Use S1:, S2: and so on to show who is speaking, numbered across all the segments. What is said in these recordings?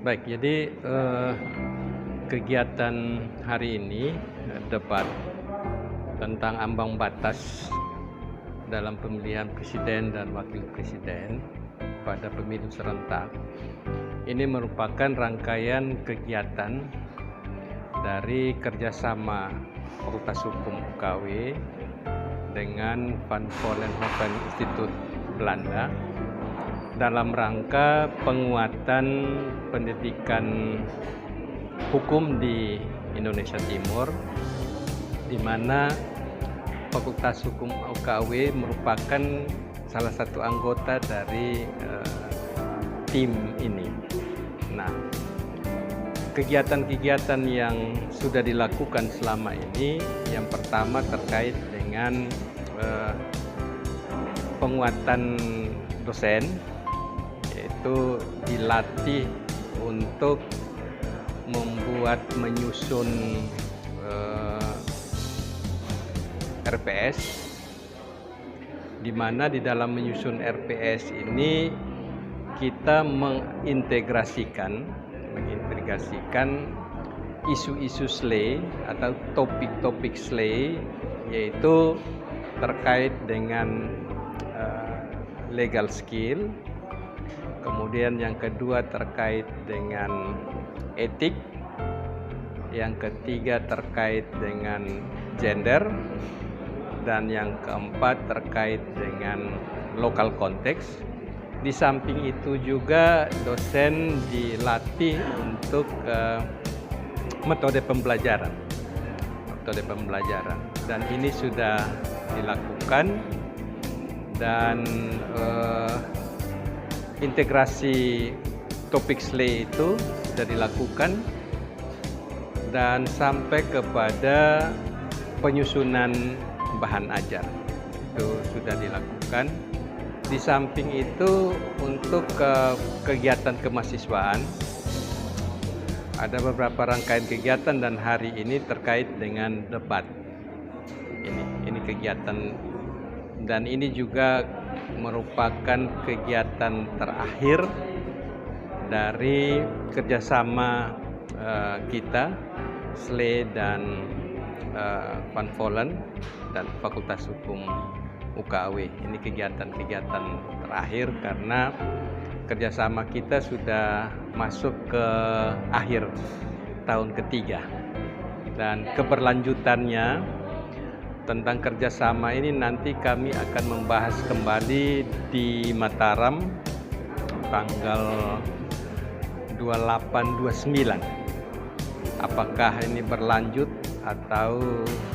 S1: Baik, jadi kegiatan hari ini debat tentang ambang batas dalam pemilihan presiden dan wakil presiden pada pemilu serentak. Ini merupakan rangkaian kegiatan dari kerjasama Fakultas Hukum UKW dengan Van Vollenhoven Institute Belanda dalam rangka penguatan pendidikan hukum di Indonesia Timur, di mana Fakultas Hukum UKW merupakan salah satu anggota dari tim ini. Nah, kegiatan-kegiatan yang sudah dilakukan selama ini, yang pertama terkait dengan penguatan dosen, yaitu dilatih untuk menyusun RPS, di mana di dalam menyusun RPS ini kita mengintegrasikan isu-isu SLE atau topik-topik SLE, yaitu terkait dengan legal skill, kemudian yang kedua terkait dengan etik, yang ketiga terkait dengan gender, dan yang keempat terkait dengan local context. Di samping itu juga dosen dilatih untuk metode pembelajaran, dan ini sudah dilakukan, dan integrasi topik SLE itu sudah dilakukan dan sampai kepada penyusunan bahan ajar itu sudah dilakukan. Di samping itu untuk kegiatan kemahasiswaan ada beberapa rangkaian kegiatan, dan hari ini terkait dengan debat. Ini kegiatan, dan ini juga merupakan kegiatan terakhir dari kerjasama kita SLE dan Van Vollen dan Fakultas Hukum UKW. Ini kegiatan-kegiatan terakhir karena kerjasama kita sudah masuk ke akhir tahun ketiga, dan keberlanjutannya tentang kerjasama ini nanti kami akan membahas kembali di Mataram tanggal 28-29. Apakah ini berlanjut atau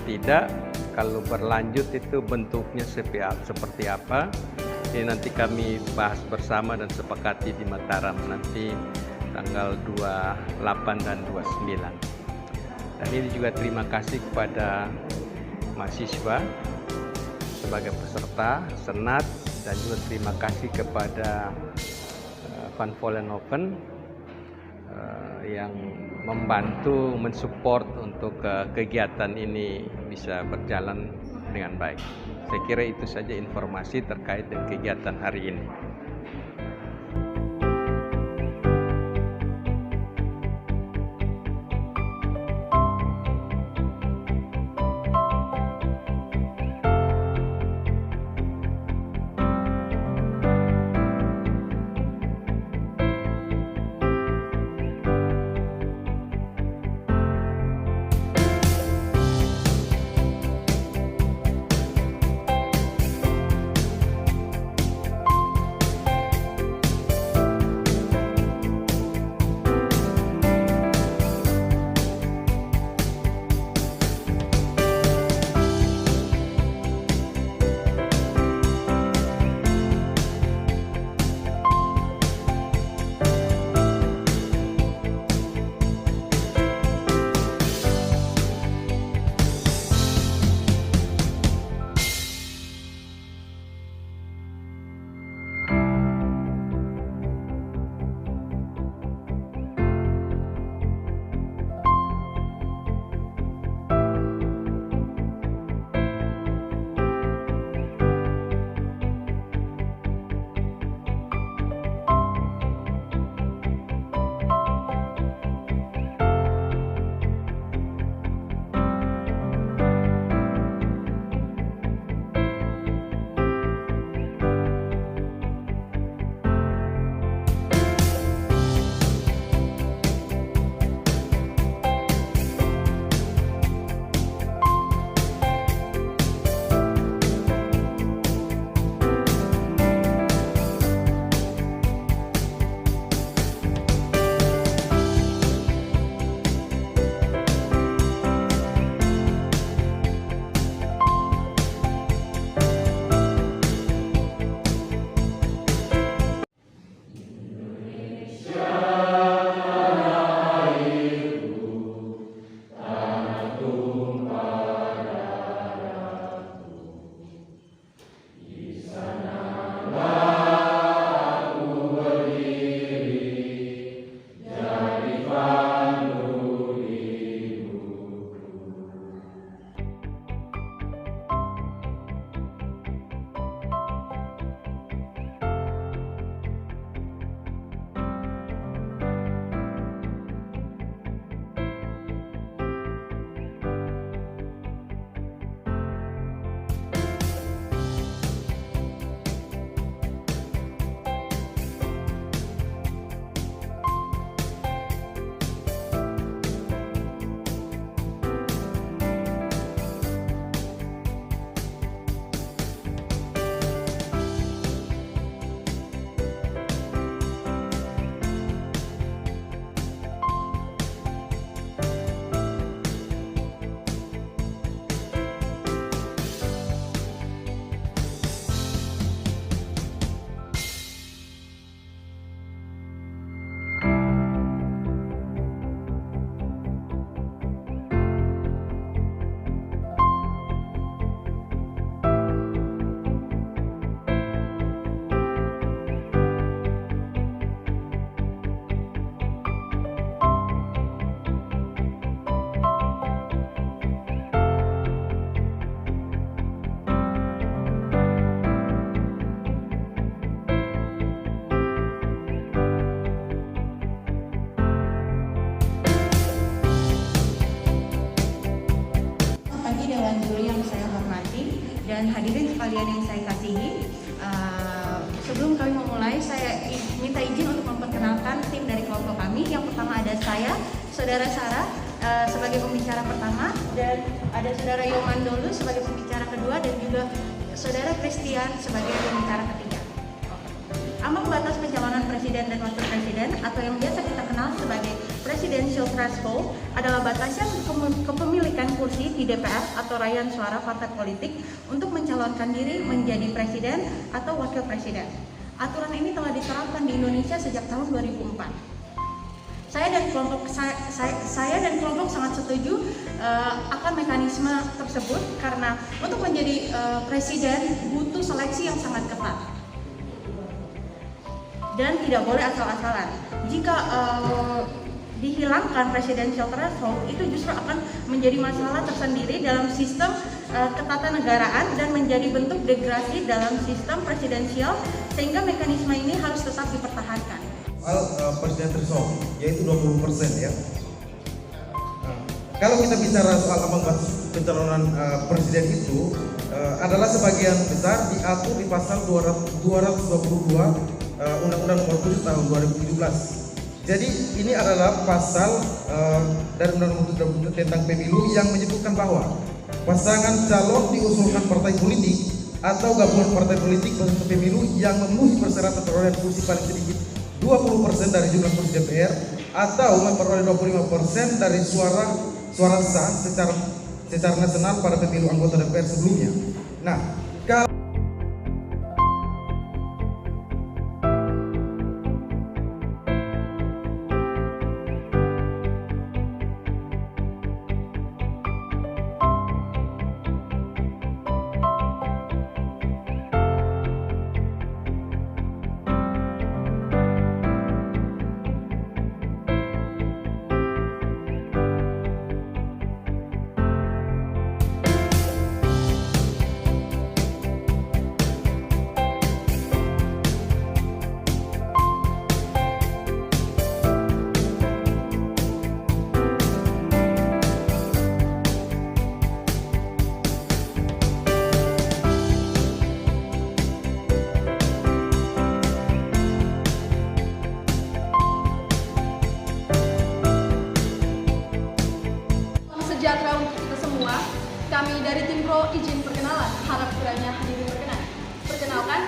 S1: tidak? Kalau berlanjut itu bentuknya seperti apa? Ini nanti kami bahas bersama dan sepakati di Mataram nanti tanggal 28 dan 29. Dan ini juga terima kasih kepada mahasiswa sebagai peserta senat, dan juga terima kasih kepada Van Vollenhoven yang membantu mensupport untuk kegiatan ini bisa berjalan dengan baik. Saya kira itu saja informasi terkait dengan kegiatan hari ini.
S2: dan hadirin sekalian yang saya kasihi, sebelum kami memulai, saya minta izin untuk memperkenalkan tim dari kelompok kami. Yang pertama ada saya, Saudara Sarah, sebagai pembicara pertama, dan ada Saudara Yomandolu sebagai pembicara kedua, dan juga Saudara Christian sebagai pembicara ketiga. Ambang batas pencalonan presiden dan wakil presiden atau yang biasa kita kenal sebagai presidential threshold adalah batasan kepemilikan kursi di DPR atau raihan suara partai politik untuk mencalonkan diri menjadi presiden atau wakil presiden. Aturan ini telah diterapkan di Indonesia sejak tahun 2004. Saya dan kelompok sangat setuju akan mekanisme tersebut karena untuk menjadi presiden butuh seleksi yang sangat ketat dan tidak boleh asal-asalan. Jika dihilangkan presidential threshold, itu justru akan menjadi masalah tersendiri dalam sistem ketatanegaraan dan menjadi bentuk degradasi dalam sistem presidensial, sehingga mekanisme ini harus tetap dipertahankan.
S3: Presiden threshold yaitu 20% ya. Kalau kita bicara soal ambang batas pencalonan presiden itu adalah sebagian besar diatur di pasal 222 Undang-Undang Nomor 7 Tahun 2017. Jadi ini adalah pasal dari Undang-Undang tentang Pemilu yang menyebutkan bahwa pasangan calon diusulkan partai politik atau gabungan partai politik peserta pemilu yang memenuhi persyaratan perolehan kursi paling sedikit 20% dari jumlah kursi DPR atau memperoleh 25% dari suara sah secara nasional pada pemilu anggota DPR sebelumnya. Nah, kalau
S4: sejahtera untuk kita semua, kami dari tim Pro izin perkenalan, harap kiranya hadirin berkenan. Perkenalkan,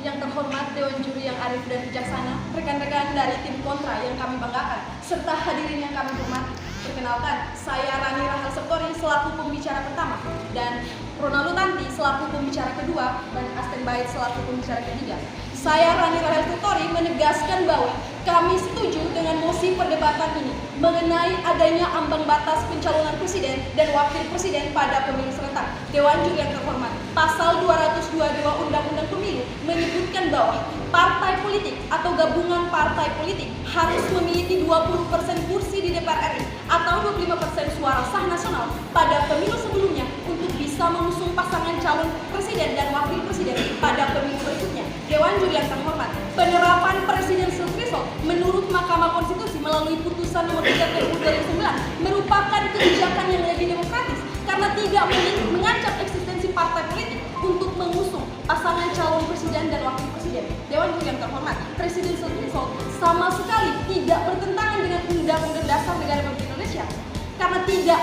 S4: yang terhormat Dewan Juri yang arif dan bijaksana, rekan-rekan dari tim Kontra yang kami banggakan, serta hadirin yang kami hormati. Perkenalkan, saya Rani Rahel Septori selaku pembicara pertama, dan Ronaldo Tanti selaku pembicara kedua, dan Asten Bait selaku pembicara ketiga. Saya Rani Rahel Septori menegaskan bahwa kami setuju dengan mosi perdebatan ini mengenai adanya ambang batas pencalonan presiden dan wakil presiden pada pemilu serentak. Dewan Juri yang terhormat, pasal 222 Undang-Undang Pemilu menyebutkan bahwa partai politik atau gabungan partai politik harus memiliki 20% kursi di DPR RI atau 25% suara sah nasional pada pemilu sebelumnya untuk bisa mengusung pasangan calon presiden dan wakil presiden pada pemilu berikutnya. Dewan Juri yang terhormat, penerapan presidensial threshold menurut Mahkamah Konstitusi melalui putusan nomor 3 tahun 2009 merupakan kebijakan yang lebih demokratis karena tidak mengancam eksistensi partai politik untuk mengusung pasangan calon presiden dan wakil presiden. Dewan Juri yang terhormat, presidensial threshold sama sekali tidak bertentangan dengan Undang-Undang Dasar Negara Republik Indonesia karena tidak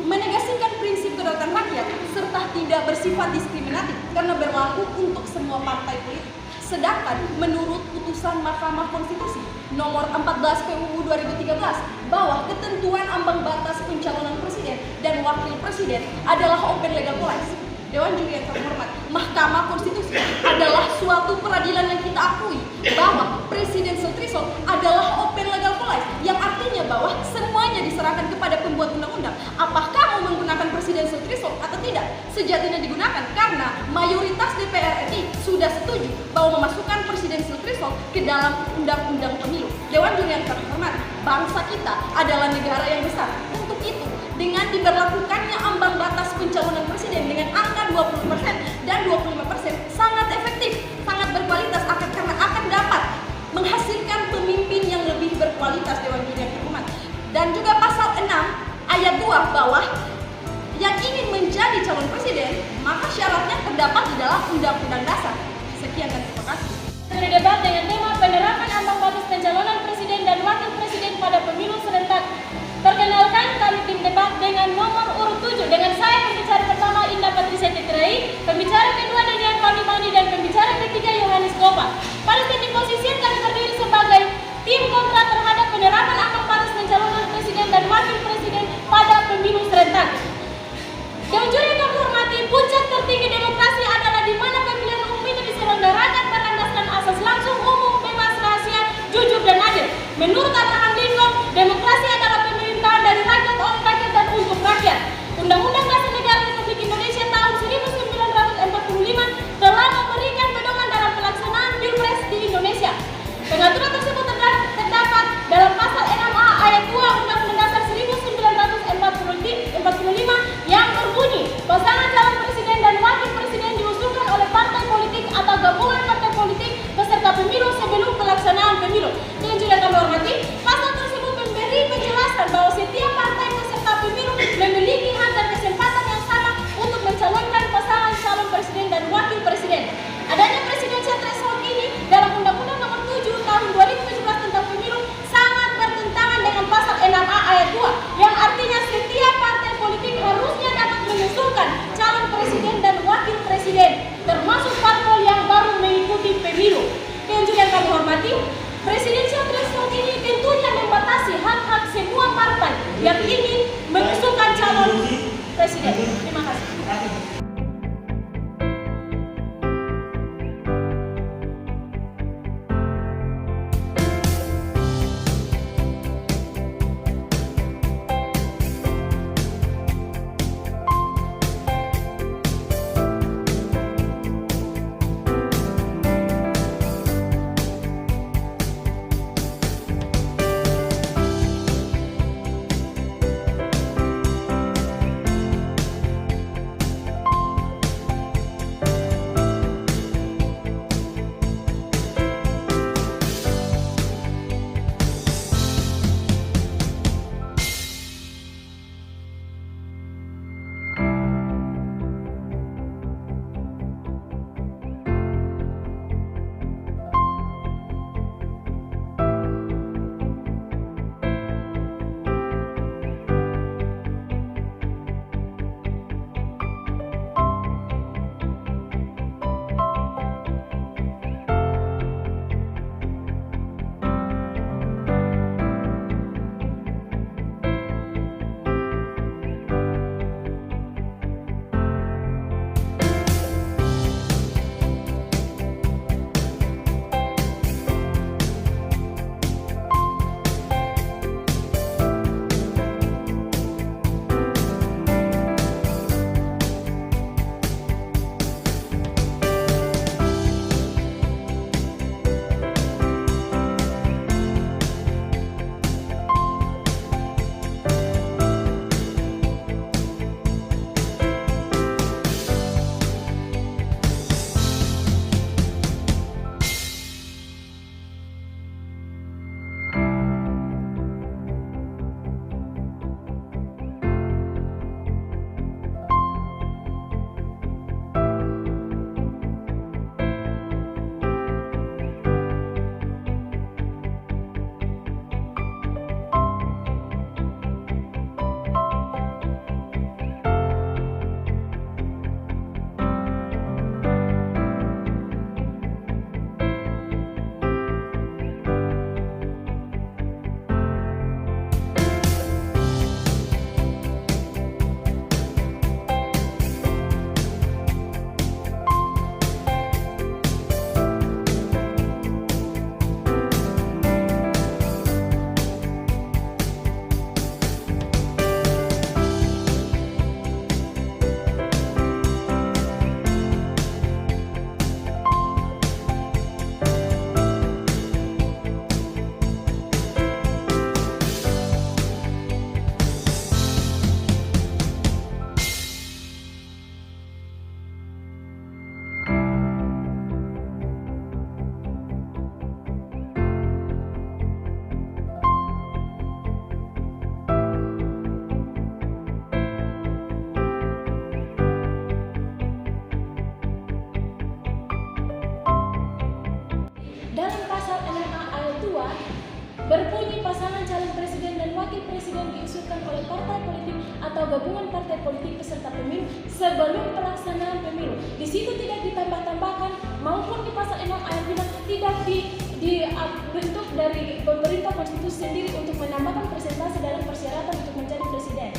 S4: menegasikan prinsip kedaulatan rakyat serta tidak bersifat diskriminatif karena berlaku untuk semua partai politik. Sedangkan menurut putusan Mahkamah Konstitusi nomor 14 PUU 2013 bahwa ketentuan ambang batas pencalonan presiden dan wakil presiden adalah open legal policy. Dewan Juri yang terhormat, Mahkamah Konstitusi adalah suatu peradilan yang kita akui bahwa presidential threshold adalah open legal policy, yang artinya bahwa semuanya diserahkan kepada pembuat undang-undang. Apakah mau menggunakan presidential threshold atau tidak? Sejatinya digunakan karena mayoritas DPR RI sudah setuju bahwa memasukkan presidential threshold ke dalam undang-undang pemilu. Dewan Juri yang terhormat, bangsa kita adalah negara yang besar. Untuk itu, dengan diberlakukannya ambang batas pencalonan presiden dengan angka 20% dan 25% sangat efektif, sangat berkualitas karena akan dapat menghasilkan pemimpin yang lebih berkualitas. Dewan Juri yang terhormat. Dan juga pasal 6 ayat 2 bahwa yang ingin menjadi calon presiden, maka syaratnya terdapat di dalam Undang-Undang Dasar. Sekian dan terima kasih.
S5: Berdebat dengan tema penerapan ambang batas pencalonan presiden dan wakil presiden pada pemilu serentak. Perkenalkan, kami tim debat dengan nomor urut 7 dengan saya pembicara pertama Indah Patricia Cetrai, pembicara kedua Daniel Fani dan pembicara ketiga Yohanes Gopa. Pada titik posisi kami berdiri sebagai tim kontra terhadap penerapan ambang batas pencalonan presiden dan wakil presiden pada pemilu serentak. Dewan juri yang kami hormati, puncak tertinggi demokrasi adalah di mana pemilihan umum itu diselenggarakan berlandaskan asas langsung, umum, bebas, rahasia, jujur dan adil. Menurut Abraham Lincoln, demokrasi adalah pemerintahan dari rakyat, oleh rakyat dan untuk rakyat. Undang-Undang Dasar Negara Republik Indonesia tahun 1945 telah memberikan pedoman dalam pelaksanaan Pilpres di Indonesia. Pengaturan tersebut terdapat dalam pasal 6A ayat 2 Undang-Undang Dasar 1945 yang berbunyi, pasangan calon presiden dan wakil presiden diusulkan oleh partai politik atau gabungan partai politik beserta pemilu sebelum pelaksanaan pemilu. Dengan juga kami hormati, pasal tersebut memberi penjelasan bahwa setiap partai peserta pemilu memiliki hak dan kesempatan pasangan calon presiden dan wakil presiden diusulkan oleh partai politik atau gabungan partai politik peserta pemilu sebelum pelaksanaan pemilu. Di situ tidak ditambah-tambahkan maupun di pasal 6 ayat 5 tidak dibentuk dari pemerintah konstitusi sendiri untuk menambahkan persentase dalam persyaratan untuk menjadi presiden.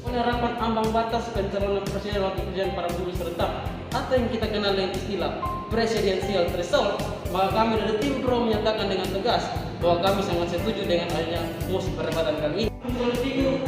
S6: Penerapan ambang batas pencalonan presiden dan wakil presiden pada pemilu serentak atau yang kita kenal dengan istilah presidensial threshold, maka kami dari tim Pro menyatakan dengan tegas bahwa kami sangat setuju dengan adanya musyawarah perdebatan kali ini.